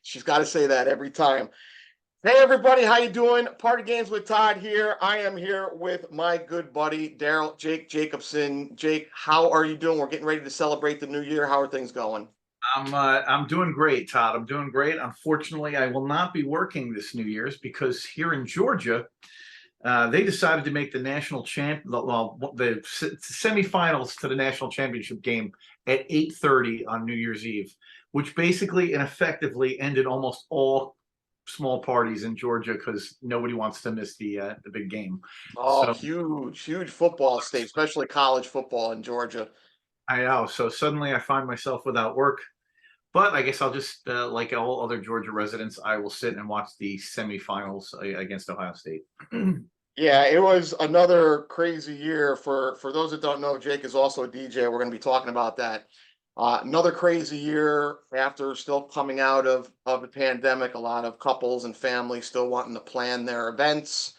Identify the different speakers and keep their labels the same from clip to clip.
Speaker 1: She's got to say that every time. Hey everybody, how you doing? Party Games with Todd here. I am here with my good buddy Darryl, Jacobsen. Jake, how are you doing? We're getting ready to celebrate the new year. How are things going?
Speaker 2: I'm doing great, Todd. I'm doing great. Unfortunately, I will not be working this New Year's because here in Georgia, they decided to make the the semifinals to the national championship game at 8:30 on New Year's Eve, which basically and effectively ended almost all small parties in Georgia because nobody wants to miss the big game.
Speaker 1: Oh,
Speaker 2: So
Speaker 1: huge football state, especially college football in Georgia.
Speaker 2: I know. So suddenly I find myself without work. But I guess I'll just, like all other Georgia residents, I will sit and watch the semifinals against Ohio State.
Speaker 1: Yeah, it was another crazy year for those that don't know. Jake is also a DJ. We're going to be talking about that. Another crazy year after still coming out of the pandemic. A lot of couples and families still wanting to plan their events,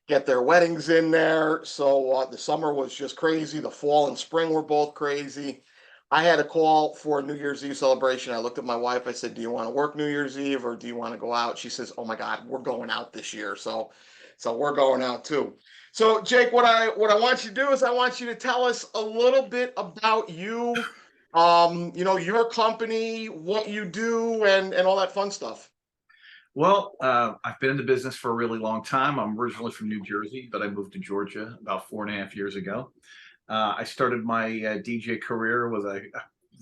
Speaker 1: get their weddings in there. So the summer was just crazy. The fall and spring were both crazy. I had a call for a New Year's Eve celebration. I looked at my wife. I said, "Do you want to work New Year's Eve or do you want to go out?" She says, "Oh my God, we're going out this year." So we're going out too. So Jake, what I want you to do is I want you to tell us a little bit about you, your company, what you do, and all that fun stuff.
Speaker 2: Well, I've been in the business for a really long time. I'm originally from New Jersey, but I moved to Georgia about 4.5 years ago. I started my DJ career with a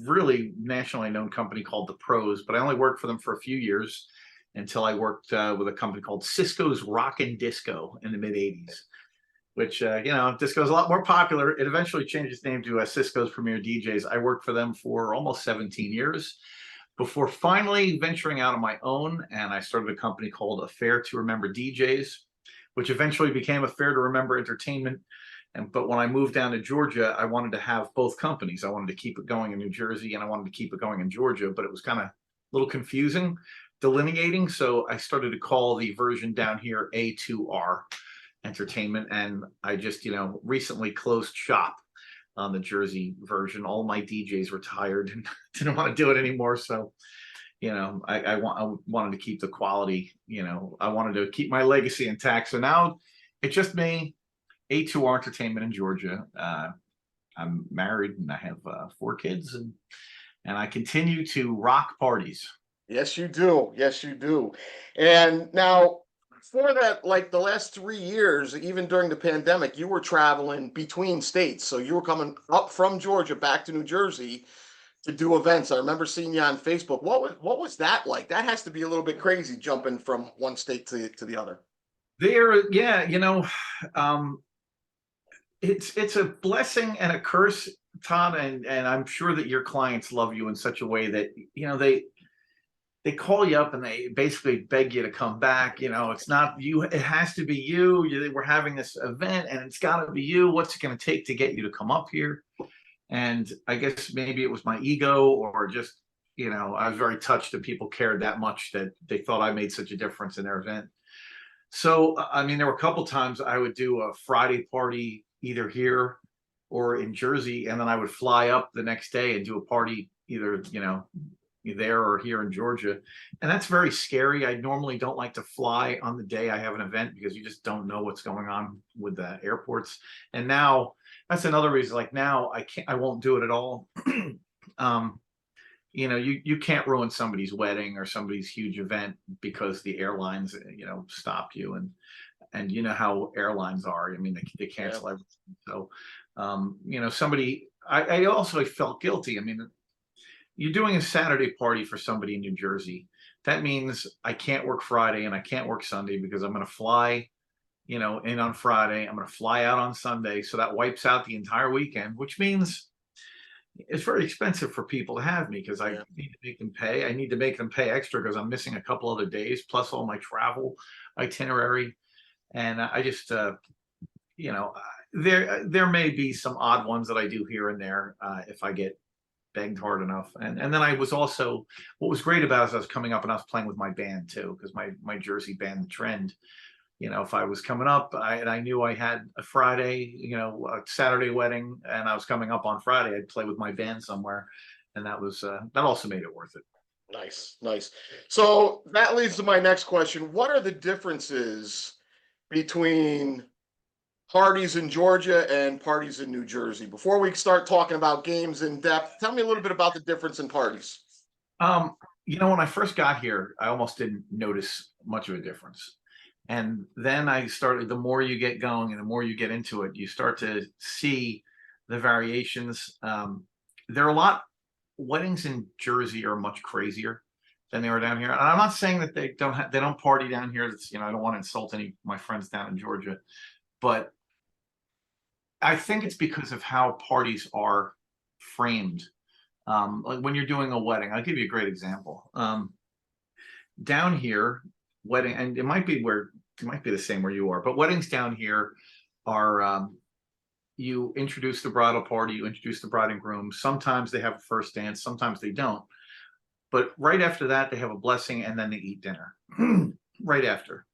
Speaker 2: really nationally known company called The Pros, but I only worked for them for a few years until I worked with a company called Cisco's Rock and Disco in the mid 80s, which, disco is a lot more popular. It eventually changed its name to Cisco's Premier DJs. I worked for them for almost 17 years before finally venturing out on my own. And I started a company called Affair to Remember DJs, which eventually became Affair to Remember Entertainment. But when I moved down to Georgia, I wanted to have both companies. I wanted to keep it going in New Jersey and I wanted to keep it going in Georgia, but it was kind of a little confusing delineating. So I started to call the version down here A2R Entertainment. And I just, recently closed shop on the Jersey version. All my DJs retired and didn't want to do it anymore. So, I wanted to keep the quality, I wanted to keep my legacy intact. So now it's just me, A2R Entertainment in Georgia. I'm married and I have 4 kids and I continue to rock parties.
Speaker 1: Yes, you do. Yes, you do. And now, for that, like the last 3 years, even during the pandemic, you were traveling between states. So you were coming up from Georgia back to New Jersey to do events. I remember seeing you on Facebook. What was that like? That has to be a little bit crazy jumping from one state to the other.
Speaker 2: There, yeah, um, it's a blessing and a curse, Todd, and I'm sure that your clients love you in such a way that they call you up and they basically beg you to come back. It's not you, it has to be you. We're having this event and it's got to be you. What's it going to take to get you to come up here? And I guess maybe it was my ego or just, I was very touched that people cared that much that they thought I made such a difference in their event. So, I mean, there were a couple times I would do a Friday party either here or in Jersey, and then I would fly up the next day and do a party either, there or here in Georgia. And that's very scary. I normally don't like to fly on the day I have an event because you just don't know what's going on with the airports. And now that's another reason. Like now I won't do it at all. um, you can't ruin somebody's wedding or somebody's huge event because the airlines, stop you. And you know how airlines are. I mean, they
Speaker 1: Yeah.
Speaker 2: cancel everything. So, I also felt guilty. I mean, you're doing a Saturday party for somebody in New Jersey. That means I can't work Friday and I can't work Sunday because I'm going to fly, in on Friday. I'm going to fly out on Sunday. So that wipes out the entire weekend, which means it's very expensive for people to have me because I
Speaker 1: Yeah.
Speaker 2: need to make them pay. I need to make them pay extra because I'm missing a couple other days plus all my travel itinerary. And I just, you know, there may be some odd ones that I do here and there if I get begged hard enough. And then I was also, what was great about it is I was coming up and I was playing with my band too, because my Jersey band, The Trend, if I was coming up and I knew I had a Friday, a Saturday wedding, and I was coming up on Friday, I'd play with my band somewhere, and that was that also made it worth it.
Speaker 1: Nice, nice. So that leads to my next question. What are the differences between parties in Georgia and parties in New Jersey? Before we start talking about games in depth, tell me a little bit about the difference in parties.
Speaker 2: Um, when I first got here, I almost didn't notice much of a difference. And then I started, the more you get going and the more you get into it, you start to see the variations. There are a lot, weddings in Jersey are much crazier than they are down here. And I'm not saying that they don't party down here. That's, I don't want to insult any of my friends down in Georgia, but I think it's because of how parties are framed. Like when you're doing a wedding, I'll give you a great example. Down here, wedding, and it might be the same where you are, but weddings down here are you introduce the bridal party, you introduce the bride and groom. Sometimes they have a first dance, sometimes they don't. But right after that, they have a blessing and then they eat dinner right after.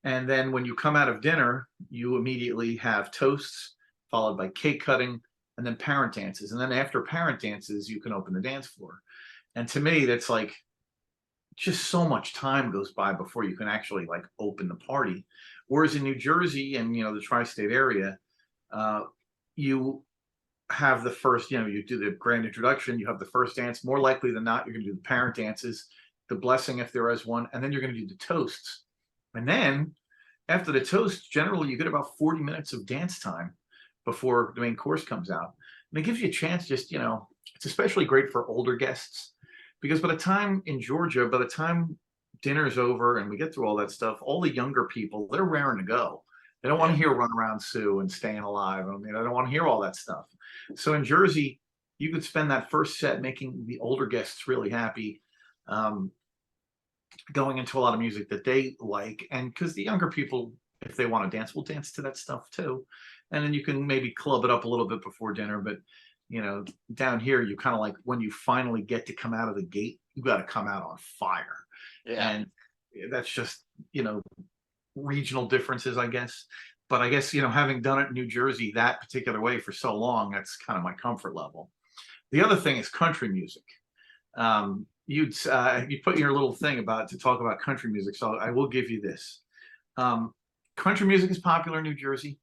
Speaker 2: And then when you come out of dinner, you immediately have toasts, followed by cake cutting, and then parent dances. And then after parent dances, you can open the dance floor. And to me, that's like just so much time goes by before you can actually like open the party. Whereas in New Jersey and the tri-state area, you have the first, you do the grand introduction, you have the first dance. More likely than not, you're going to do the parent dances, the blessing if there is one, and then you're going to do the toasts. And then after the toast, generally you get about 40 minutes of dance time before the main course comes out. And it gives you a chance, just, it's especially great for older guests because by the time dinner's over and we get through all that stuff, all the younger people, they're raring to go. They don't want to hear Run Around Sue and Staying Alive. I don't want to hear all that stuff. So in Jersey, you could spend that first set making the older guests really happy, going into a lot of music that they like. And because the younger people, if they want to dance, will dance to that stuff too. And then you can maybe club it up a little bit before dinner. But, down here, you kind of like when you finally get to come out of the gate, you got to come out on fire.
Speaker 1: Yeah.
Speaker 2: And that's just, regional differences, I guess. But I guess, having done it in New Jersey that particular way for so long, that's kind of my comfort level. The other thing is country music. You put your little thing to talk about country music, so I will give you this. Country music is popular in New Jersey,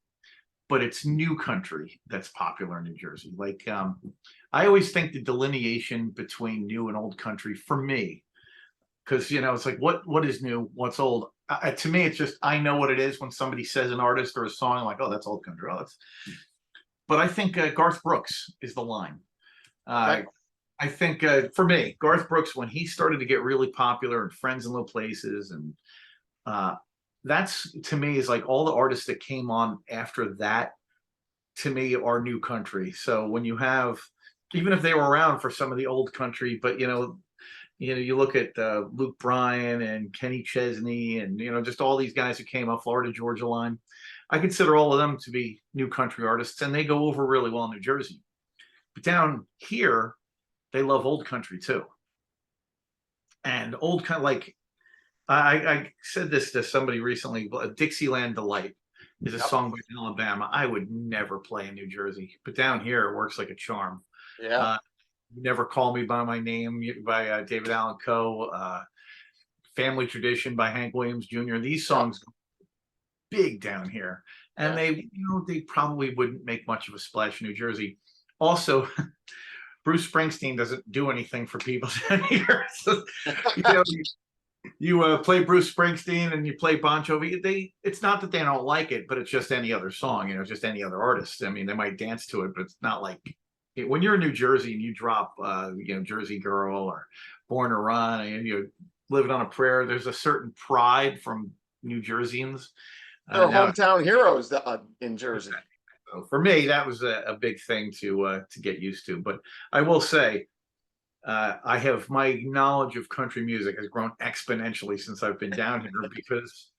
Speaker 2: but it's new country that's popular in New Jersey. Like I always think the delineation between new and old country for me, because it's like what is new, what's old. To me, it's just I know what it is when somebody says an artist or a song. I'm like, oh, that's old country. Oh, that's. But I think Garth Brooks is the line.
Speaker 1: Okay.
Speaker 2: I think for me, Garth Brooks, when he started to get really popular and Friends in Low Places, and that's to me is like all the artists that came on after that. To me, are new country. So when you have, even if they were around for some of the old country, but you look at Luke Bryan and Kenny Chesney and just all these guys who came up Florida Georgia line. I consider all of them to be new country artists, and they go over really well in New Jersey. But down here, they love old country too. And old kind of like I said this to somebody recently. Dixieland Delight is a song by Alabama. I would never play in New Jersey, but down here it works like a charm.
Speaker 1: Yeah.
Speaker 2: Never Call Me by My Name by David Allan Coe, Family Tradition by Hank Williams Jr. These songs go big down here, and they probably wouldn't make much of a splash in New Jersey. Also, Bruce Springsteen doesn't do anything for people down here. So, you play Bruce Springsteen and you play Bon Jovi. It's not that they don't like it, but it's just any other song, just any other artist. I mean, they might dance to it, but it's not like when you're in New Jersey and you drop, Jersey Girl or Born to Run, and you're living on a prayer. There's a certain pride from New Jerseyans.
Speaker 1: They're hometown heroes in Jersey.
Speaker 2: So for me, that was a big thing to get used to. But I will say, I have my knowledge of country music has grown exponentially since I've been down here because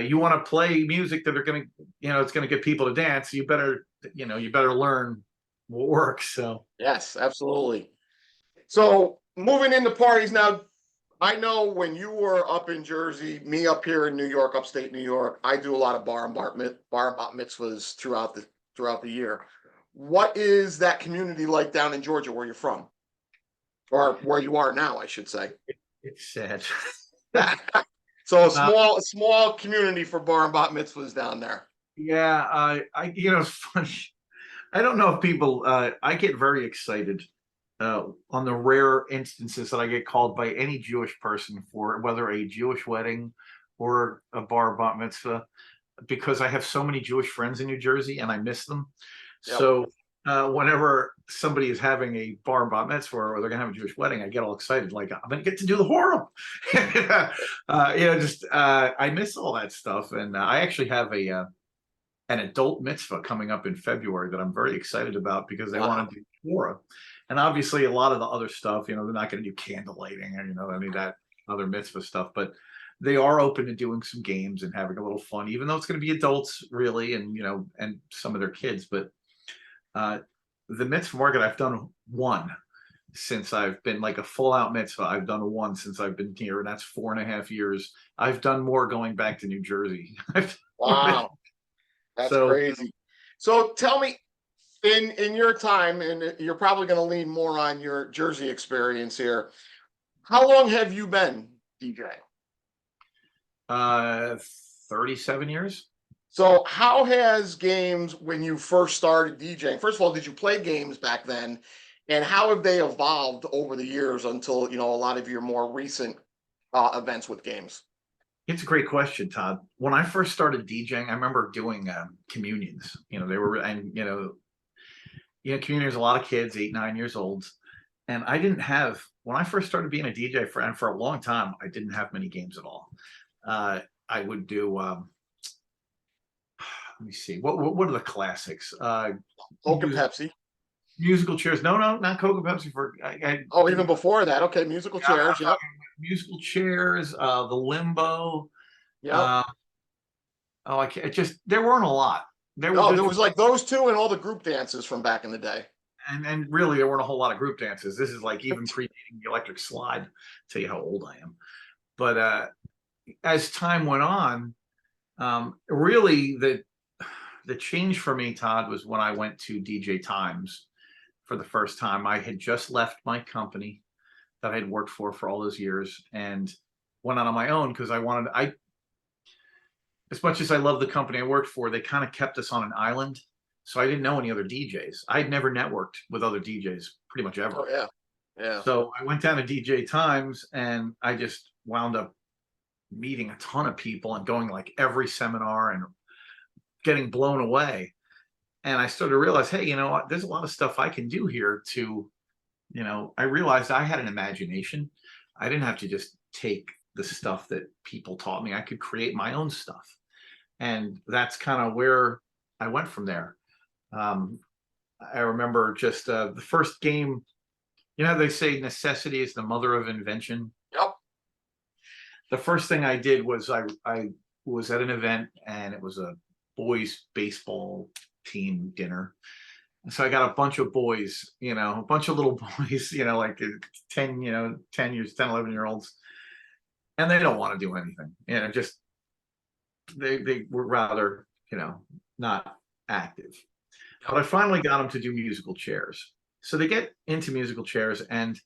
Speaker 2: you want to play music that are going to, it's going to get people to dance. You better learn what works. So
Speaker 1: yes, absolutely. So moving into parties now, I know when you were up in Jersey, me up here in New York, upstate New York, I do a lot of bar and bat mitzvahs throughout the year. What is that community like down in Georgia where you're from? or where you are now, I should say.
Speaker 2: It's sad.
Speaker 1: So
Speaker 2: uh,
Speaker 1: a small community for bar and bat mitzvahs down there.
Speaker 2: yeah, it's funny. I don't know if people. I get very excited on the rare instances that I get called by any Jewish person for whether a Jewish wedding or a bar bat mitzvah, because I have so many Jewish friends in New Jersey and I miss them.
Speaker 1: Yep.
Speaker 2: So whenever somebody is having a bar bat mitzvah or they're gonna have a Jewish wedding, I get all excited, like I'm gonna get to do the horror. Just I miss all that stuff, and I actually have a an adult mitzvah coming up in February that I'm very excited about because they
Speaker 1: Wow.
Speaker 2: want to do Torah. And obviously, a lot of the other stuff, they're not going to do candle lighting and, any of that other mitzvah stuff, but they are open to doing some games and having a little fun, even though it's going to be adults, really, and some of their kids. But uh, the mitzvah market, I've done one since I've been like a full out mitzvah. I've done one since I've been here, and that's 4.5 years. I've done more going back to New Jersey.
Speaker 1: Wow. That's
Speaker 2: So
Speaker 1: crazy. So tell me, in your time, and you're probably going to lean more on your Jersey experience here. How long have you been DJ?
Speaker 2: Uh, 37 years.
Speaker 1: So how has games when you first started DJing? First of all, did you play games back then? And how have they evolved over the years until, a lot of your more recent events with games?
Speaker 2: It's a great question, Todd. When I first started DJing, I remember doing communions. They were, and communions, a lot of kids, 8, 9 years old. And I didn't have, when I first started being a DJ for a long time, I didn't have many games at all. I would do, let me see, what are the classics?
Speaker 1: Coke and Pepsi.
Speaker 2: Musical chairs. No, not Coke and Pepsi.
Speaker 1: Oh, even before that. Okay, musical chairs.
Speaker 2: I'm
Speaker 1: Yep.
Speaker 2: talking musical chairs, the limbo.
Speaker 1: Yep.
Speaker 2: Uh, oh, I can't, there weren't a lot.
Speaker 1: No, there was like those two and all the group dances from back in the day.
Speaker 2: And really there weren't a whole lot of group dances. This is like even predating the electric slide. Tell you how old I am. But as time went on, really the change for me, Todd, was when I went to DJ Times for the first time. I had just left my company that I had worked for all those years and went out on my own because as much as I love the company I worked for, they kind of kept us on an island. So I didn't know any other DJs. I'd never networked with other DJs pretty much ever.
Speaker 1: Oh, yeah. Yeah.
Speaker 2: So I went down to DJ Times and I just wound up meeting a ton of people and going like every seminar and getting blown away. And I started to realize, hey, you know what? There's a lot of stuff I can do here to, I realized I had an imagination. I didn't have to just take the stuff that people taught me. I could create my own stuff. And that's kind of where I went from there. I remember just the first game, they say necessity is the mother of invention.
Speaker 1: Yep.
Speaker 2: The first thing I did was I was at an event and it was a boys baseball team dinner. So I got a bunch of boys, a bunch of little boys, like 10, 10 years, 10, 11-year-olds. And they don't want to do anything, just they were rather, not active. But I finally got them to do musical chairs. So they get into musical chairs and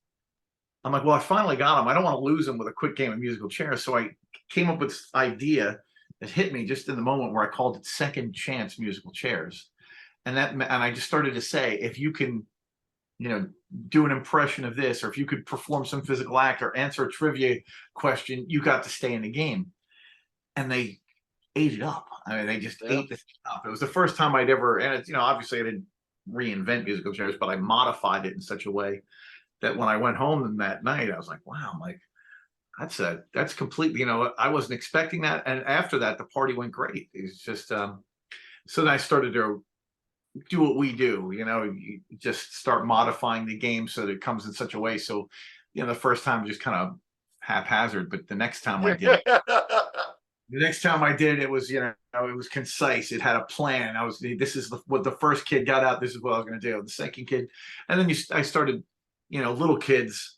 Speaker 2: I'm like, well, I finally got them. I don't want to lose them with a quick game of musical chairs. So I came up with this idea that hit me just in the moment where I called it second chance musical chairs. And I just started to say, if you can, do an impression of this, or if you could perform some physical act or answer a trivia question, you got to stay in the game. And they ate it up. I mean, they just ate this up. It was the first time I'd ever, and it's, obviously I didn't reinvent musical chairs, but I modified it in such a way that when I went home that night, I was like, wow, I'm like, that's completely, I wasn't expecting that. And after that, the party went great. It's just, so then I started to do what we do, you just start modifying the game so that it comes in such a way. So, the first time just kind of haphazard, but the next time I did it, it was, it was concise. It had a plan. This is what the first kid got out. This is what I was going to do. The second kid, and then I started, little kids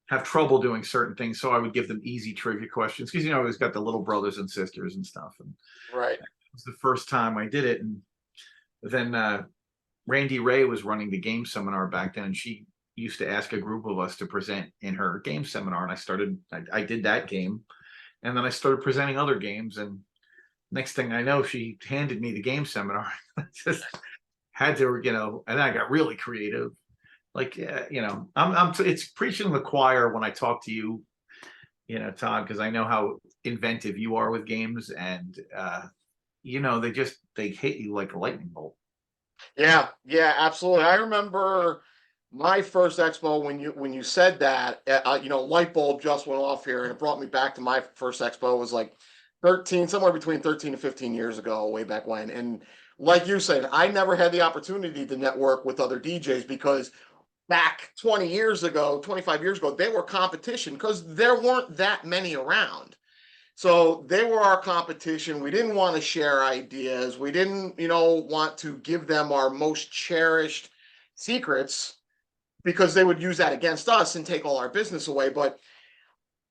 Speaker 2: have trouble doing certain things, so I would give them easy trivia questions because always got the little brothers and sisters and stuff. And
Speaker 1: right,
Speaker 2: it was the first time I did it, and then Randy Ray was running the game seminar back then, and she, used to ask a group of us to present in her game seminar, and I did that game, and then I started presenting other games, and next thing I know, she handed me the game seminar. Just had to, and then I got really creative. Like, it's preaching to the choir when I talk to you, Todd, because I know how inventive you are with games, and they hit you like a lightning bolt.
Speaker 1: Yeah, yeah, absolutely. I remember my first expo when you said that, light bulb just went off here, and it brought me back to my first expo. It was like 13, somewhere between 13 to 15 years ago, way back when. And like you said, I never had the opportunity to network with other DJs because back 20 years ago, 25 years ago, they were competition because there weren't that many around. So they were our competition. We didn't want to share ideas. We didn't, want to give them our most cherished secrets because they would use that against us and take all our business away. But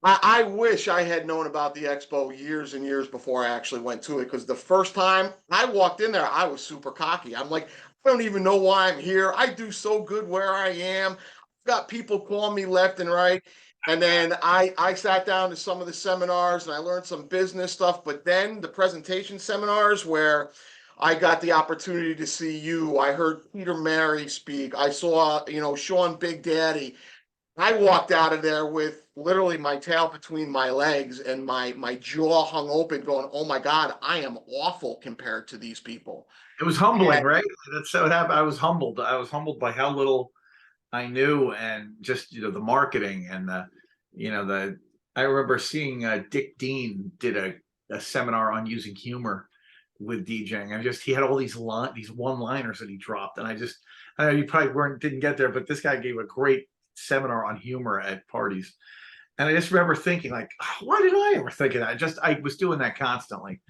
Speaker 1: I wish I had known about the expo years and years before I actually went to it, because the first time I walked in there, I was super cocky. I'm like, I don't even know why I'm here. I do so good where I am. I've got people calling me left and right. And then I sat down to some of the seminars and I learned some business stuff. But then the presentation seminars where I got the opportunity to see you, I heard Peter Mary speak. I saw, Sean Big Daddy. I walked out of there with literally my tail between my legs and my jaw hung open, going, "Oh my God, I am awful compared to these people."
Speaker 2: It was
Speaker 1: And
Speaker 2: humbling, right? That's so it happened. I was humbled. I was humbled by how little I knew, and just the marketing and the. I remember seeing Dick Dean did a seminar on using humor with DJing, and he had all these one-liners that he dropped, and I know you probably didn't get there, but this guy gave a great seminar on humor at parties, and I just remember thinking, like, why did I ever think of that? I was doing that constantly.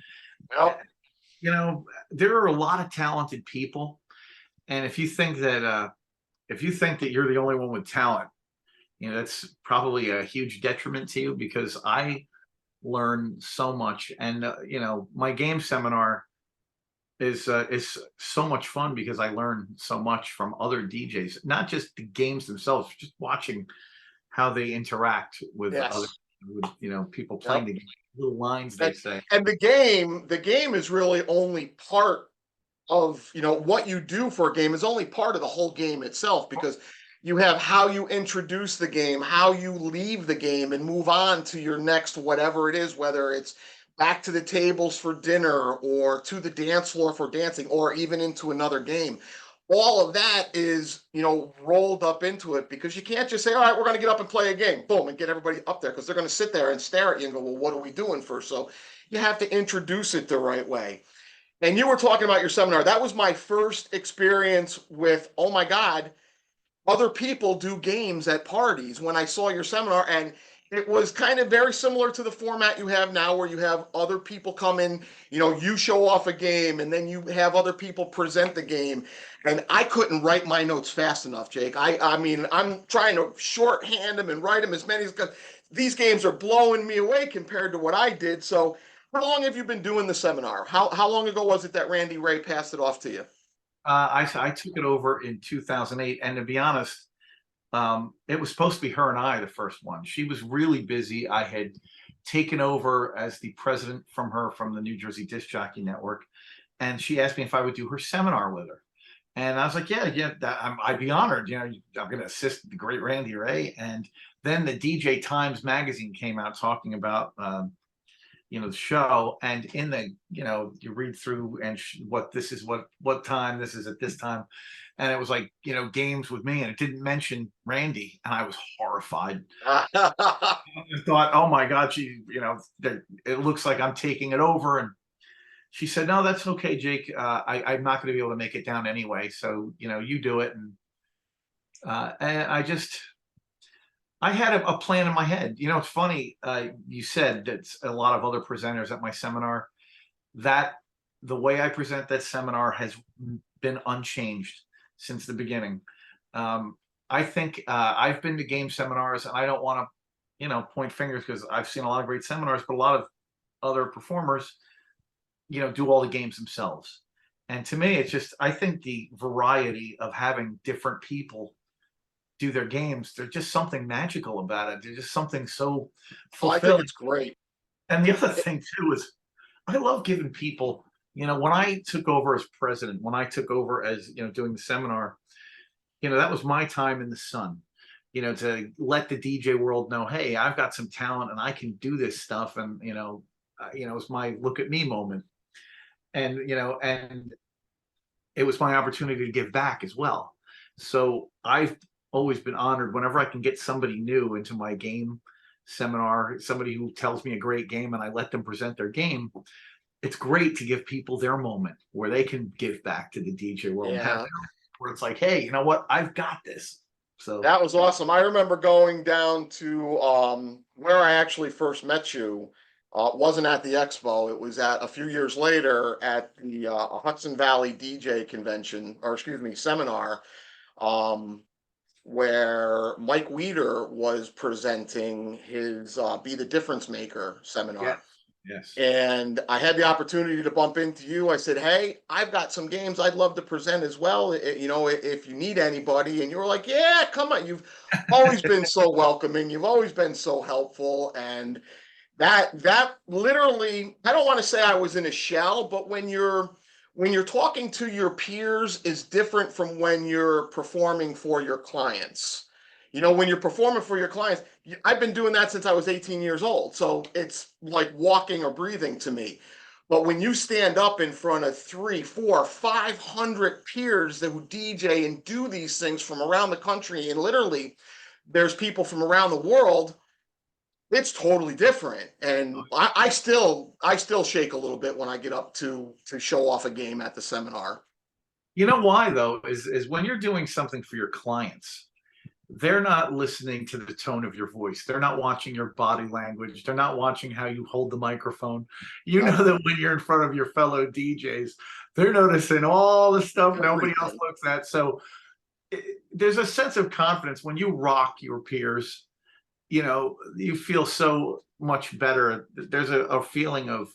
Speaker 1: well,
Speaker 2: There are a lot of talented people, and if you think that you're the only one with talent, that's probably a huge detriment to you, because I learn so much. And my game seminar is so much fun because I learn so much from other DJs, not just the games themselves, just watching how they interact with other,
Speaker 1: yes.
Speaker 2: people playing
Speaker 1: Yep.
Speaker 2: the game, little lines they
Speaker 1: And,
Speaker 2: say.
Speaker 1: and the game is really only part of, what you do for a game is only part of the whole game itself, because you have how you introduce the game, how you leave the game and move on to your next whatever it is, whether it's back to the tables for dinner or to the dance floor for dancing or even into another game. All of that is, rolled up into it, because you can't just say, all right, we're going to get up and play a game, boom, and get everybody up there, because they're going to sit there and stare at you and go, well, what are we doing first? So you have to introduce it the right way. And you were talking about your seminar. That was my first experience with, oh my God, other people do games at parties, when I saw your seminar. And it was kind of very similar to the format you have now, where you have other people come in, you show off a game and then you have other people present the game. And I couldn't write my notes fast enough, Jake. I mean, I'm trying to shorthand them and write them as many as, because these games are blowing me away compared to what I did. So how long have you been doing the seminar? How long ago was it that Randy Ray passed it off to you?
Speaker 2: I took it over in 2008, and to be honest, it was supposed to be her and I, the first one. She was really busy. I had taken over as the president from her, from the New Jersey Disc Jockey Network, and she asked me if I would do her seminar with her. And I was like, yeah, I'd be honored. I'm going to assist the great Randy Ray. And then the DJ Times magazine came out talking about the show, and in the you read through, and what this is, what time this is at this time, and it was like games with me, and it didn't mention Randy, and I was horrified. I thought, oh my God, it looks like I'm taking it over. And she said, no, that's okay, Jake. I'm not going to be able to make it down anyway, so you do it. And I had a plan in my head. It's funny. You said that a lot of other presenters at my seminar, that the way I present that seminar has been unchanged since the beginning. I think I've been to game seminars, and I don't want to, point fingers, because I've seen a lot of great seminars, but a lot of other performers, do all the games themselves. And to me, it's just, I think the variety of having different people do their games, there's just something magical about it. There's just something so
Speaker 1: Oh, I think
Speaker 2: fulfilling.
Speaker 1: it's great.
Speaker 2: And the other thing too is I love giving people, when I took over as president, when I took over as, doing the seminar, that was my time in the sun, to let the DJ world know, hey, I've got some talent and I can do this stuff. And, it's my look at me moment. And, and it was my opportunity to give back as well. So I've always been honored whenever I can get somebody new into my game seminar, somebody who tells me a great game and I let them present their game. It's great to give people their moment where they can give back to the DJ world and have
Speaker 1: Yeah,
Speaker 2: where it's like, hey, you know what? I've got this. So
Speaker 1: that was awesome. I remember going down to where I actually first met you. It wasn't at the expo. It was at a few years later at the Hudson Valley DJ convention, or excuse me, seminar, um, where Mike Weeder was presenting his Be the Difference Maker
Speaker 2: yes,
Speaker 1: seminar.
Speaker 2: yes.
Speaker 1: And I had the opportunity to bump into you. I said, "Hey, I've got some games I'd love to present as well. If you need anybody." And you were like, "Yeah, come on. You've always been so welcoming. You've always been so helpful." And that literally, I don't want to say I was in a shell, but when you're talking to your peers is different from when you're performing for your clients. When you're performing for your clients, I've been doing that since I was 18 years old. So it's like walking or breathing to me. But when you stand up in front of 3, 4, 500 peers that who DJ and do these things from around the country, and literally there's people from around the world, it's totally different. And I still shake a little bit when I get up to show off a game at the seminar.
Speaker 2: You know why though is when you're doing something for your clients, they're not listening to the tone of your voice. They're not watching your body language. They're not watching how you hold the microphone. You know
Speaker 1: Nope,
Speaker 2: that when you're in front of your fellow DJs, they're noticing all the stuff nobody else
Speaker 1: everything.
Speaker 2: looks at. So there's a sense of confidence when you rock your peers. You feel so much better. There's a feeling of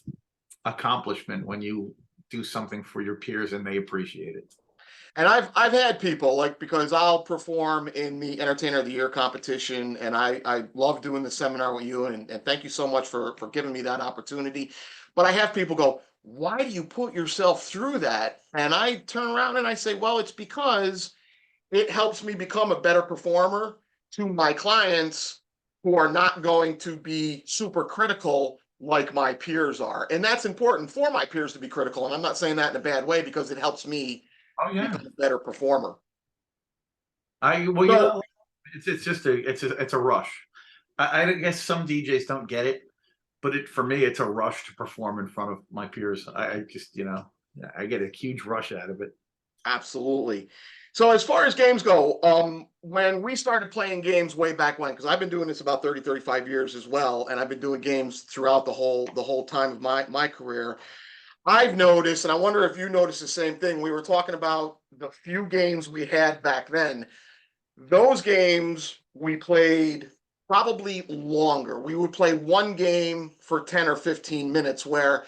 Speaker 2: accomplishment when you do something for your peers and they appreciate it.
Speaker 1: And I've had people like, because I'll perform in the Entertainer of the Year competition, and I love doing the seminar with you, and thank you so much for giving me that opportunity. But I have people go, "Why do you put yourself through that?" And I turn around and I say, "Well, it's because it helps me become a better performer to my clients who are not going to be super critical like my peers are." And that's important for my peers to be critical. And I'm not saying that in a bad way, because it helps me
Speaker 2: Oh yeah.
Speaker 1: become a better performer.
Speaker 2: I well,
Speaker 1: So
Speaker 2: it's just a rush. I guess some DJs don't get it, but for me, it's a rush to perform in front of my peers. I just I get a huge rush out of it.
Speaker 1: absolutely. So as far as games go, when we started playing games way back when, because I've been doing this about 30, 35 years as well, and I've been doing games throughout the whole time of my career. I've noticed, and I wonder if you noticed the same thing. We were talking about the few games we had back then. Those games we played probably longer. We would play one game for 10 or 15 minutes, where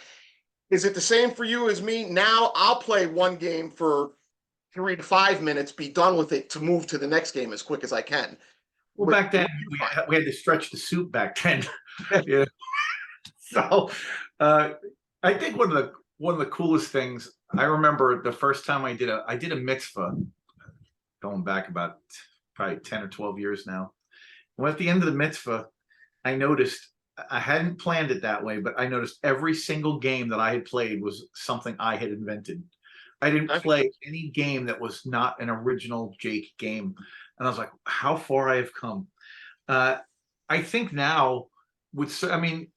Speaker 1: is it the same for you as me? Now I'll play one game for 3 to 5 minutes, be done with it to move to the next game as quick as I can.
Speaker 2: Well,
Speaker 1: What
Speaker 2: back then
Speaker 1: do you
Speaker 2: we had to stretch the suit back then.
Speaker 1: find?
Speaker 2: Yeah. So uh, I think one of the coolest things I remember the first time I did a mitzvah going back about probably 10 or 12 years now. Well, at the end of the mitzvah, I noticed I hadn't planned it that way, but I noticed every single game that I had played was something I had invented. I didn't play any game that was not an original Jake game. And I was like, how far I have come. Uh, I think now I mean,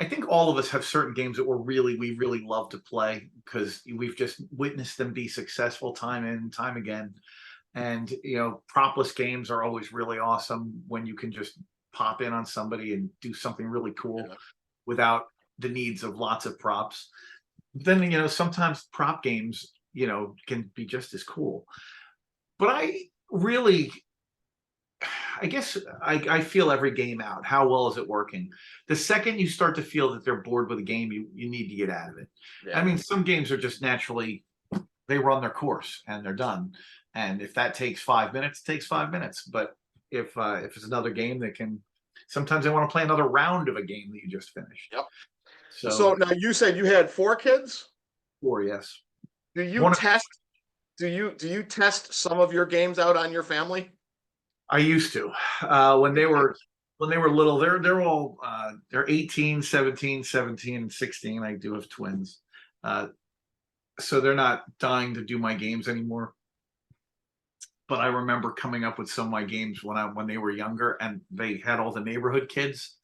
Speaker 2: I think all of us have certain games that we really love to play because we've just witnessed them be successful time and time again. And propless games are always really awesome when you can just pop in on somebody and do something really cool
Speaker 1: Yeah.
Speaker 2: without the needs of lots of props. Then sometimes prop games can be just as cool. But I guess I feel every game out. How well is it working? The second you start to feel that they're bored with a game, you need to get out of it. I
Speaker 1: Yeah.
Speaker 2: mean, some games are just naturally they run their course and they're done. And if that takes 5 minutes, it takes 5 minutes. But if it's another game that can, sometimes they want to play another round of a game that you just finished.
Speaker 1: Yep. So
Speaker 2: So
Speaker 1: now you said you had 4 kids.
Speaker 2: 4, yes.
Speaker 1: Do you
Speaker 2: One,
Speaker 1: test? Do you test some of your games out on your family?
Speaker 2: I used to, when they were little. They're all they're 18, 17, 17, and 16. I do have twins. Uh, so they're not dying to do my games anymore. But I remember coming up with some of my games when they were younger, and they had all the neighborhood kids.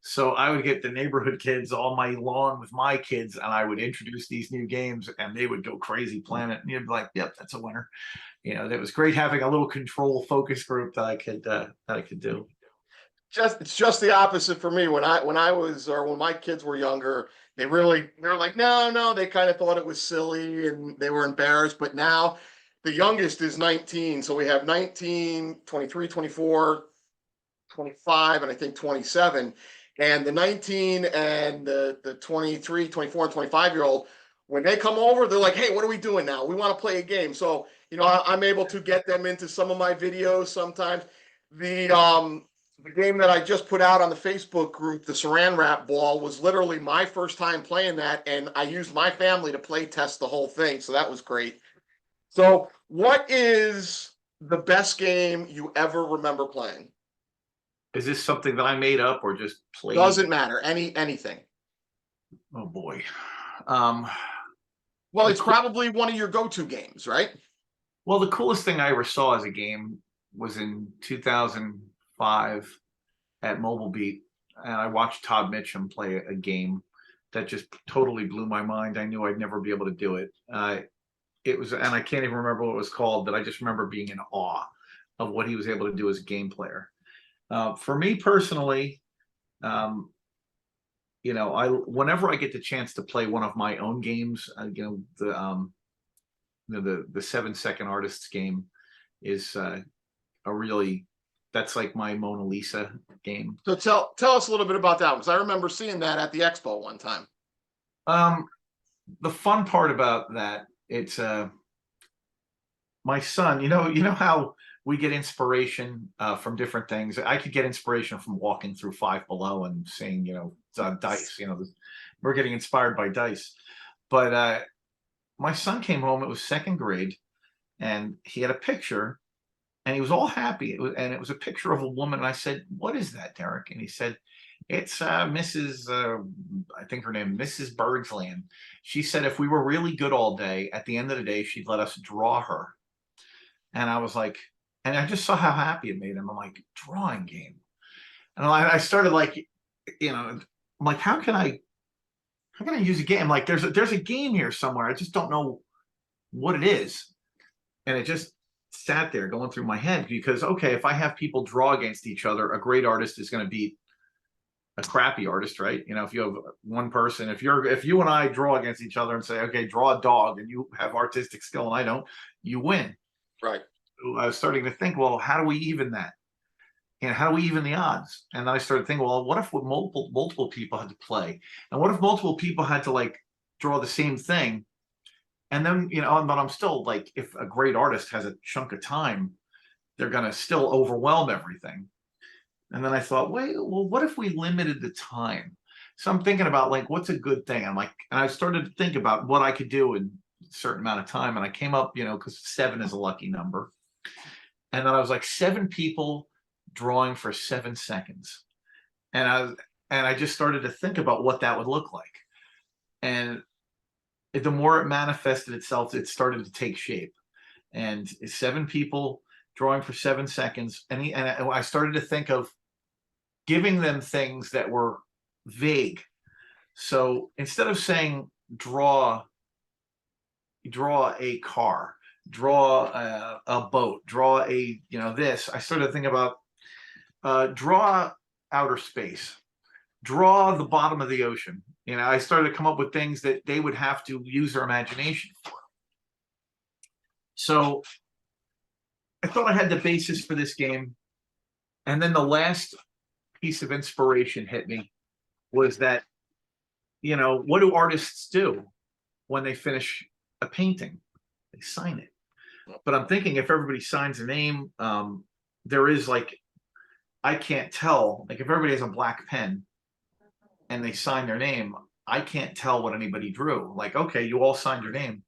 Speaker 2: So I would get the neighborhood kids on my lawn with my kids, and I would introduce these new games, and they would go crazy playing it. And you'd be like, "Yep, that's a winner." It was great having a little control focus group that I could do.
Speaker 1: It's just the opposite for me. When my kids were younger, they were like, no, no. They kind of thought it was silly and they were embarrassed. But now the youngest is 19. So we have 19, 23, 24, 25, and I think 27. And the 19 and the 23, 24, and 25-year-old, when they come over, they're like, hey, what are we doing now? We want to play a game. So, I'm able to get them into some of my videos sometimes. The game that I just put out on the Facebook group, the Saran Wrap Ball, was literally my first time playing that, and I used my family to play test the whole thing. So that was great. So, what is the best game you ever remember playing?
Speaker 2: Is this something that I made up or just played?
Speaker 1: Doesn't matter. Anything.
Speaker 2: Oh boy. Um,
Speaker 1: Well,
Speaker 2: the
Speaker 1: it's
Speaker 2: cool,
Speaker 1: probably one of your go-to games, right?
Speaker 2: well, the coolest thing I ever saw as a game was in 2005 at Mobile Beat, and I watched Todd Mitchum play a game that just totally blew my mind. I knew I'd never be able to do it. It was, and I can't even remember what it was called, but I just remember being in awe of what he was able to do as a game player. For me personally, um, I whenever I get the chance to play one of my own games, the 7 Second Artists game is a really, that's like my Mona Lisa game.
Speaker 1: So tell us a little bit about that, because I remember seeing that at the expo one time.
Speaker 2: Um, the fun part about that, it's my son. You know how we get inspiration from different things. I could get inspiration from walking through Five Below and seeing, dice. We're getting inspired by dice. But my son came home. It was second grade, and he had a picture, and he was all happy. And it was a picture of a woman. And I said, "What is that, Derek?" And he said, "It's Mrs. I think her name, Mrs. Birdsland. She said if we were really good all day, at the end of the day, she'd let us draw her." And I was like, and I just saw how happy it made him. I'm like, drawing game. And I started like, I'm like, how can I use a game? Like there's a game here somewhere. I just don't know what it is. And it just sat there going through my head because, okay, if I have people draw against each other, a great artist is going to beat a crappy artist, right? If you have one person, if you and I draw against each other and say, okay, draw a dog, and you have artistic skill and I don't, you win.
Speaker 1: Right.
Speaker 2: I was starting to think, well, how do we even that? How do we even the odds? And then I started thinking, well, what if multiple people had to play? And what if multiple people had to like draw the same thing? And then, but I'm still like, if a great artist has a chunk of time, they're going to still overwhelm everything. And then I thought, wait, well, what if we limited the time? So I'm thinking about like, what's a good thing? And I started to think about what I could do in a certain amount of time. And I came up, because 7 is a lucky number. And then I was like, 7 people drawing for 7 seconds. And I just started to think about what that would look like. And the more it manifested itself, it started to take shape. And 7 people drawing for 7 seconds. And I started to think of giving them things that were vague. So instead of saying draw a car, draw a boat, draw a this, I started thinking about draw outer space, draw the bottom of the ocean. I started to come up with things that they would have to use their imagination for. So I thought I had the basis for this game. And then the last piece of inspiration hit me was that, what do artists do when they finish a painting? They sign it. But I'm thinking if everybody signs a name, there is like, I can't tell, like if everybody has a black pen and they sign their name, I can't tell what anybody drew. Like, okay, you all signed your name.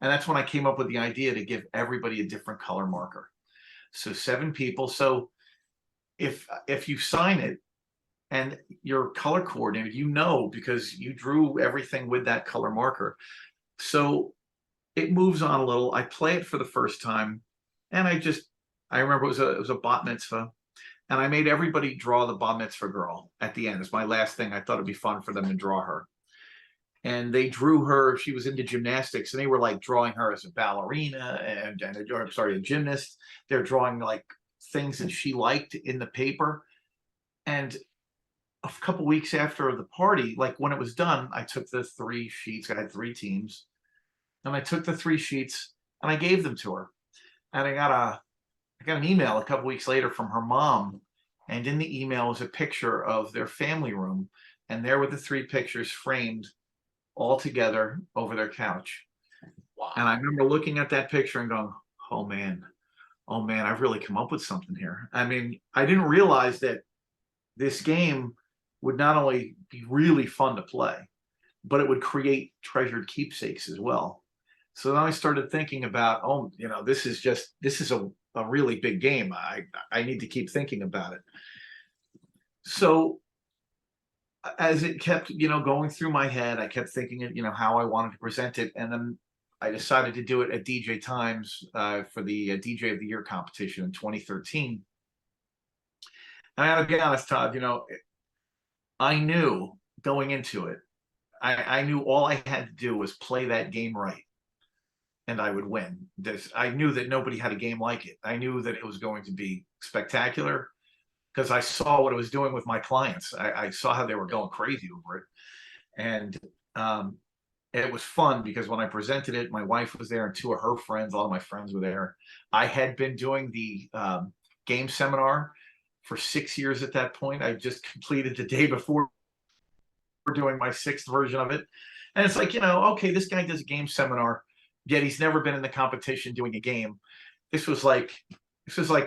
Speaker 2: And that's when I came up with the idea to give everybody a different color marker. So 7 people. So if you sign it and you're color coordinated, you know, because you drew everything with that color marker. So it moves on a little. I play it for the first time, and I remember it was a bat mitzvah, and I made everybody draw the bat mitzvah girl at the end. It's my last thing. I thought it'd be fun for them to draw her. And they drew her. She was into gymnastics, and they were like drawing her as a ballerina I'm sorry, a gymnast. They're drawing like things that she liked in the paper. And a couple weeks after the party, like when it was done, I took the 3 sheets. I had 3 teams, and I took the 3 sheets and I gave them to her. And I got an email a couple weeks later from her mom, and in the email was a picture of their family room, and there were the 3 pictures framed all together over their couch.
Speaker 1: Wow.
Speaker 2: And I remember looking at that picture and going, oh man, I've really come up with something here. I mean, I didn't realize that this game would not only be really fun to play, but it would create treasured keepsakes as well. So then I started thinking about, oh, this is a really big game. I need to keep thinking about it. So as it kept, going through my head, I kept thinking, how I wanted to present it. And then I decided to do it at DJ Times for the DJ of the Year competition in 2013. And I gotta be honest, Todd, I knew going into it, I knew all I had to do was play that game right, and I would win. I knew that nobody had a game like it. I knew that it was going to be spectacular because I saw what it was doing with my clients. I saw how they were going crazy over it. And it was fun because when I presented it, my wife was there and 2 of her friends, a lot of my friends were there. I had been doing the game seminar for 6 years at that point. I just completed the day before doing my 6th version of it. And it's like, okay, this guy does a game seminar, yet he's never been in the competition doing a game. This was like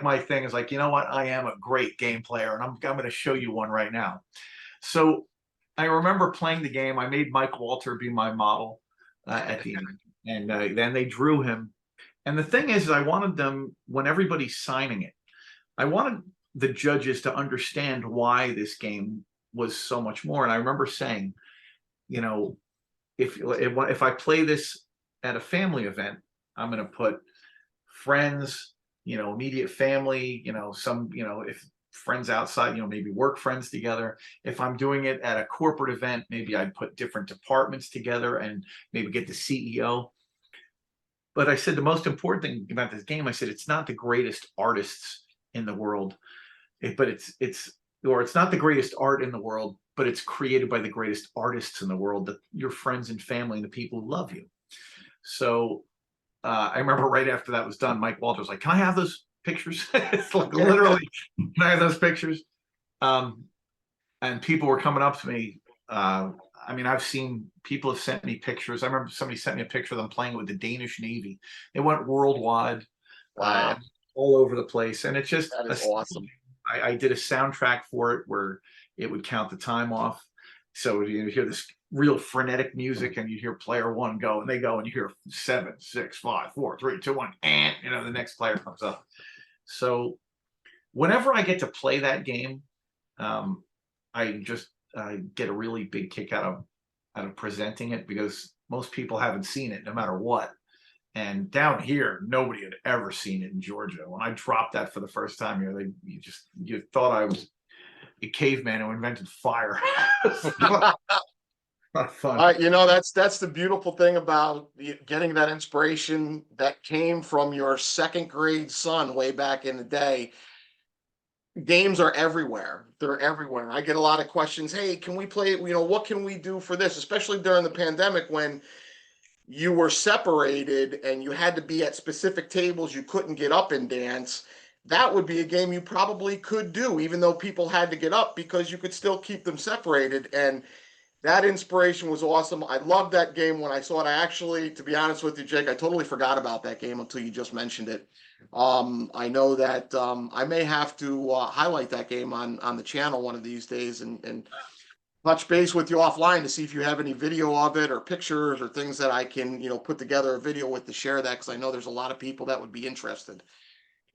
Speaker 2: my thing is like, you know what? I am a great game player, and I'm going to show you one right now. So I remember playing the game. I made Mike Walter be my model at the end, and then they drew him. And the thing is, I wanted them, when everybody's signing it, I wanted the judges to understand why this game was so much more. And I remember saying, if I play this at a family event, I'm going to put friends, immediate family, some, if friends outside, maybe work friends together. If I'm doing it at a corporate event, maybe I'd put different departments together and maybe get the CEO. But I said the most important thing about this game, I said, it's not the greatest artists in the world, but it's not the greatest art in the world, but it's created by the greatest artists in the world, your friends and family and the people who love you. So I remember right after that was done, Mike Walter was like, can I have those pictures? It's like literally, can I have those pictures? And people were coming up to me. I mean, I've seen people have sent me pictures. I remember somebody sent me a picture of them playing with the Danish Navy. It went worldwide, all over the place. And it's just
Speaker 1: that is awesome.
Speaker 2: I did a soundtrack for it where it would count the time off. So you hear this real frenetic music, and you hear player 1 go, and they go, and you hear 7, 6, 5, 4, 3, 2, 1, and the next player comes up. So whenever I get to play that game, I just get a really big kick out of presenting it, because most people haven't seen it no matter what. And down here, nobody had ever seen it in Georgia. When I dropped that for the first time here, you thought I was a caveman who invented fire. Not fun.
Speaker 1: That's the beautiful thing about getting that inspiration that came from your 2nd grade son way back in the day. Games are everywhere. They're everywhere. I get a lot of questions. Hey, can we play? What can we do for this? Especially during the pandemic when you were separated and you had to be at specific tables. You couldn't get up and dance. That would be a game you probably could do, even though people had to get up, because you could still keep them separated. And that inspiration was awesome. I loved that game when I saw it. I actually, to be honest with you, Jake, I totally forgot about that game until you just mentioned it. I know that I may have to highlight that game on the channel one of these days and touch base with you offline to see if you have any video of it or pictures or things that I can, put together a video with to share that, because I know there's a lot of people that would be interested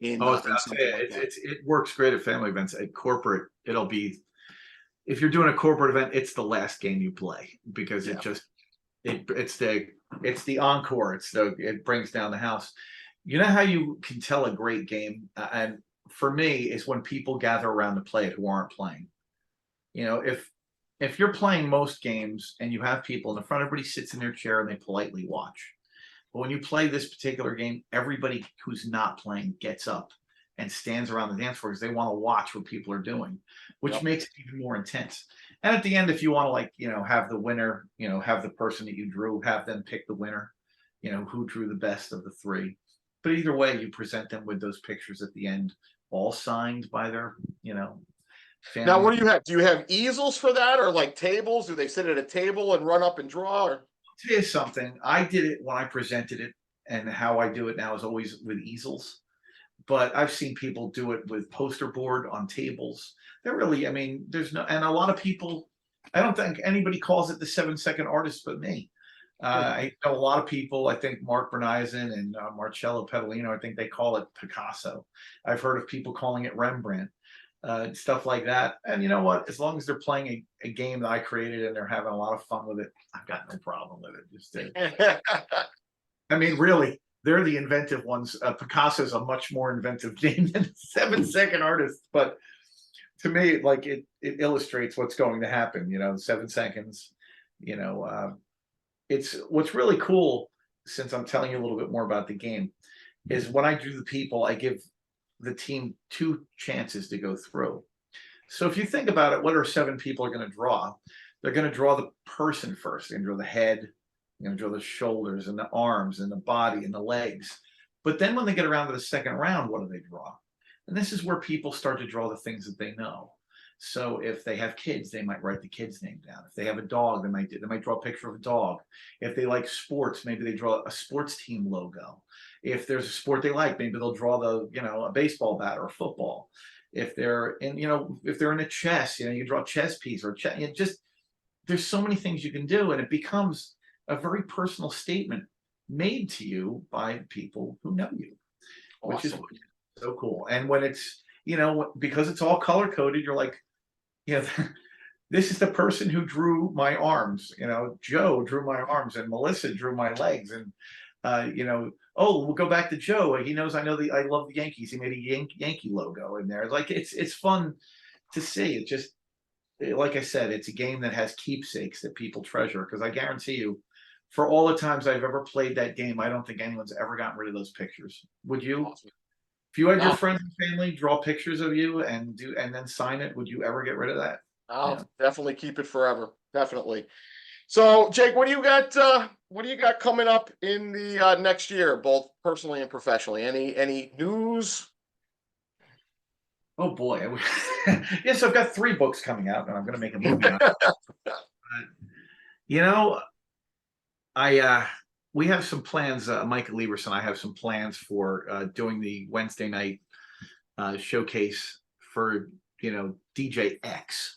Speaker 2: Oh,
Speaker 1: in
Speaker 2: I'll tell
Speaker 1: something
Speaker 2: you,
Speaker 1: like that.
Speaker 2: it works great at family events. At corporate, it'll be, if you're doing a corporate event, it's the last game you play because
Speaker 1: Yeah.
Speaker 2: it's the encore. It brings down the house. You know how you can tell a great game, and for me, is when people gather around to play it who aren't playing. You know, if you're playing most games and you have people in the front, everybody sits in their chair and they politely watch. But when you play this particular game, everybody who's not playing gets up and stands around the dance floor because they want to watch what people are doing, which
Speaker 1: Yep.
Speaker 2: makes it even more intense. And at the end, if you want to, like, have the winner, have the person that you drew, have them pick the winner, who drew the best of the three. But either way, you present them with those pictures at the end, all signed by their,
Speaker 1: Now,
Speaker 2: family.
Speaker 1: what do you have? Do you have easels for that, or like tables? Do they sit at a table and run up and draw? Or
Speaker 2: Tell you something. I did it when I presented it, and how I do it now is always with easels. But I've seen people do it with poster board on tables. They're really, I mean, there's no, and a lot of people, I don't think anybody calls it the 7-second artist but me. I know a lot of people, I think Mark Bernisen and Marcello Pedalino, I think they call it Picasso. I've heard of people calling it Rembrandt, stuff like that. And you know what? As long as they're playing a game that I created and they're having a lot of fun with it, I've got no problem with it. I mean, really, they're the inventive ones. Picasso's a much more inventive name than 7-second artist, but to me, like it illustrates what's going to happen. 7 seconds. You know, it's what's really cool. Since I'm telling you a little bit more about the game, is when I do the people, I give the team two chances to go through. So if you think about it, what are 7 people are going to draw? They're going to draw the person first. They're going to draw the head, you're going to draw the shoulders and the arms and the body and the legs. But then when they get around to the second round, what do they draw? And this is where people start to draw the things that they know. So if they have kids, they might write the kid's name down. If they have a dog, they might draw a picture of a dog. If they like sports, maybe they draw a sports team logo. If there's a sport they like, maybe they'll draw a baseball bat or a football. If they're in a chess, you draw a chess piece or chess. Just there's so many things you can do, and it becomes a very personal statement made to you by people who know you, which is
Speaker 1: awesome.
Speaker 2: so cool. And when it's, because it's all color coded, you're like, you know, this is the person who drew my arms. Joe drew my arms, and Melissa drew my legs, and oh, we'll go back to Joe. He knows I love the Yankees. He made a Yankee logo in there. Like it's fun to see. It just, like I said, it's a game that has keepsakes that people treasure. Because I guarantee you, for all the times I've ever played that game, I don't think anyone's ever gotten rid of those pictures. Would you?
Speaker 1: Awesome.
Speaker 2: If you had your
Speaker 1: No,
Speaker 2: friends and family draw pictures of you and then sign it, would you ever get rid of that?
Speaker 1: I'll
Speaker 2: Yeah.
Speaker 1: definitely keep it forever. Definitely. So, Jake, what do you got? What do you got coming up in the next year, both personally and professionally? Any news?
Speaker 2: Oh boy. Yes, I've got 3 books coming out, and I'm going to make a movie on it. You know, I we have some plans. Mike Lieberson and I have some plans for doing the Wednesday night showcase for DJX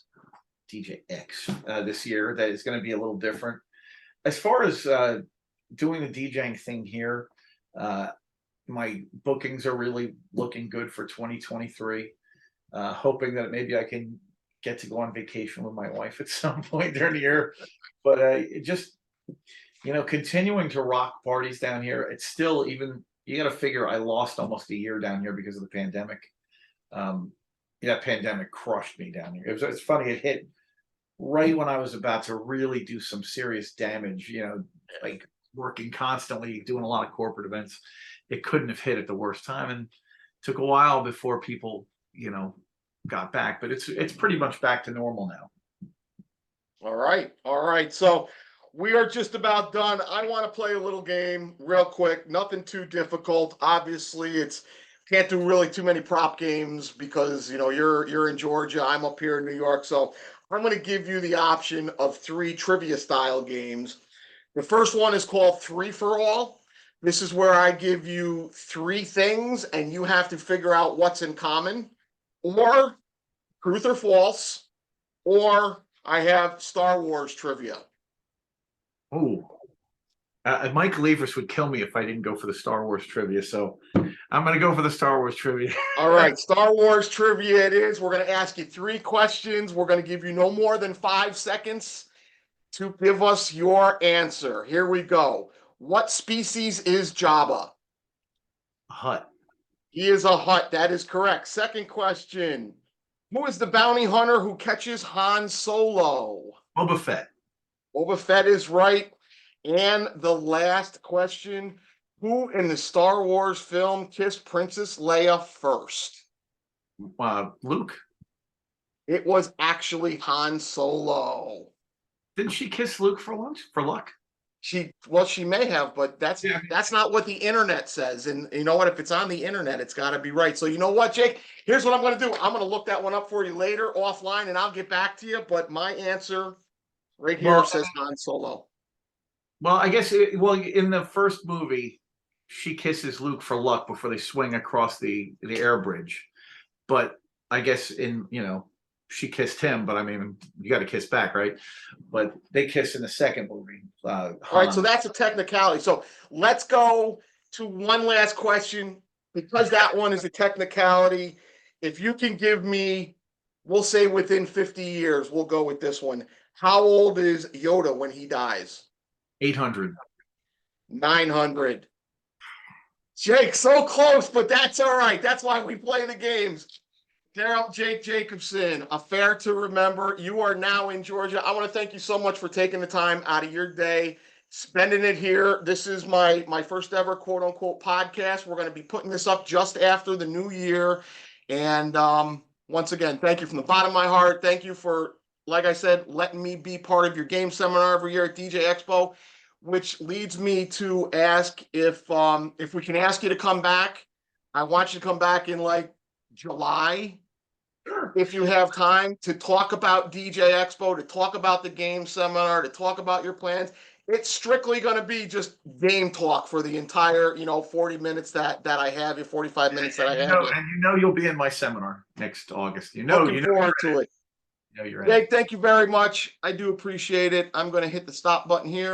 Speaker 2: this year. That is going to be a little different. As far as doing the DJing thing here, my bookings are really looking good for 2023. Hoping that maybe I can get to go on vacation with my wife at some point during the year. But just continuing to rock parties down here. It's still, even you got to figure I lost almost a year down here because of the pandemic. That pandemic crushed me down here. It's funny. It hit right when I was about to really do some serious damage. Like working constantly, doing a lot of corporate events. It couldn't have hit at the worst time, and took a while before people got back. But it's pretty much back to normal now.
Speaker 1: All right, all right. So we are just about done. I want to play a little game real quick. Nothing too difficult. Obviously, it's can't do really too many prop games because you're in Georgia. I'm up here in New York. So I'm going to give you the option of 3 trivia style games. The first one is called Three for All. This is where I give you 3 things and you have to figure out what's in common, or truth or false, or I have Star Wars trivia.
Speaker 2: Oh, Mike Leavers would kill me if I didn't go for the Star Wars trivia. So I'm going to go for the Star Wars trivia.
Speaker 1: All right, Star Wars trivia it is. We're going to ask you 3 questions. We're going to give you no more than 5 seconds to give us your answer. Here we go. What species is Jabba?
Speaker 2: Hut.
Speaker 1: He is a Hutt. That is correct. Second question. Who is the bounty hunter who catches Han Solo?
Speaker 2: Boba Fett.
Speaker 1: Boba Fett is right. And the last question. Who in the Star Wars film kissed Princess Leia first?
Speaker 2: Luke.
Speaker 1: It was actually Han Solo.
Speaker 2: Didn't she kiss Luke for lunch? For luck?
Speaker 1: She may have, but that's not what the internet says. And you know what? If it's on the internet, it's got to be right. So you know what, Jake? Here's what I'm going to do. I'm going to look that one up for you later offline, and I'll get back to you. But my answer right here says Han Solo.
Speaker 2: Well, I guess in the first movie, she kisses Luke for luck before they swing across the air bridge. But I guess she kissed him, but I mean, you got to kiss back, right? But they kiss in the second movie.
Speaker 1: All right, so that's a technicality. So let's go to one last question, because that one is a technicality. If you can give me, we'll say within 50 years, we'll go with this one. How old is Yoda when he dies?
Speaker 2: 800.
Speaker 1: 900. Jake, so close, but that's all right. That's why we play the games. Darryl, Jake Jacobsen, a fair to remember. You are now in Georgia. I want to thank you so much for taking the time out of your day, spending it here. This is my first ever quote unquote podcast. We're going to be putting this up just after the new year. And once again, thank you from the bottom of my heart. Thank you for, like I said, letting me be part of your game seminar every year at DJ Expo, which leads me to ask if we can ask you to come back. I want you to come back in like July, if you have time, to talk about DJ Expo, to talk about the game seminar, to talk about your plans. It's strictly going to be just game talk for the entire 40 minutes that I have you, 45 minutes that I have you.
Speaker 2: And you'll be in my seminar next August.
Speaker 1: Looking forward to it.
Speaker 2: You're
Speaker 1: Jake, thank you very much. I do appreciate it. I'm going to hit the stop button here.